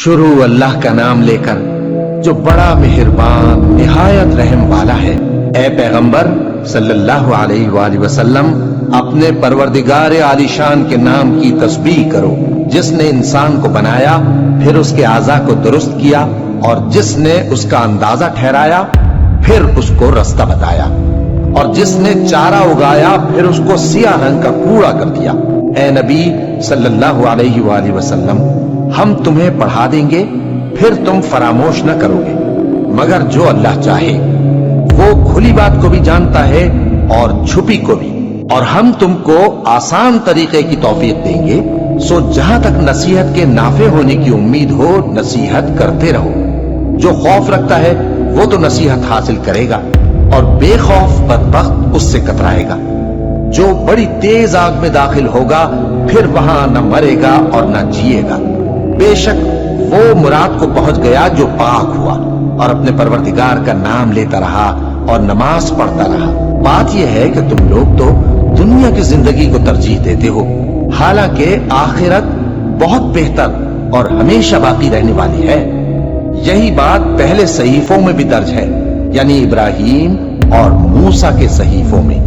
شروع اللہ کا نام لے کر جو بڑا مہربان نہایت رحم والا ہے۔ اے پیغمبر صلی اللہ علیہ وآلہ وسلم، اپنے پروردگار عالی شان کے نام کی تسبیح کرو، جس نے انسان کو بنایا، پھر اس کے اعضاء کو درست کیا، اور جس نے اس کا اندازہ ٹھہرایا، پھر اس کو رستہ بتایا، اور جس نے چارہ اگایا، پھر اس کو سیاہ رنگ کا کوڑا کر دیا۔ اے نبی صلی اللہ علیہ وآلہ وسلم، ہم تمہیں پڑھا دیں گے، پھر تم فراموش نہ کرو گے، مگر جو اللہ چاہے۔ وہ کھلی بات کو بھی جانتا ہے اور چھپی کو بھی، اور ہم تم کو آسان طریقے کی توفیق دیں گے، سو جہاں تک نصیحت کے نافع ہونے کی امید ہو، نصیحت کرتے رہو۔ جو خوف رکھتا ہے وہ تو نصیحت حاصل کرے گا، اور بے خوف بدبخت اس سے کترائے گا۔ جو بڑی تیز آگ میں داخل ہوگا، پھر وہاں نہ مرے گا اور نہ جیے گا۔ بے شک وہ مراد کو پہنچ گیا جو پاک ہوا، اور اپنے پروردگار کا نام لیتا رہا اور نماز پڑھتا رہا۔ بات یہ ہے کہ تم لوگ تو دنیا کی زندگی کو ترجیح دیتے ہو، حالانکہ آخرت بہت بہتر اور ہمیشہ باقی رہنے والی ہے۔ یہی بات پہلے صحیفوں میں بھی درج ہے، یعنی ابراہیم اور موسیٰ کے صحیفوں میں۔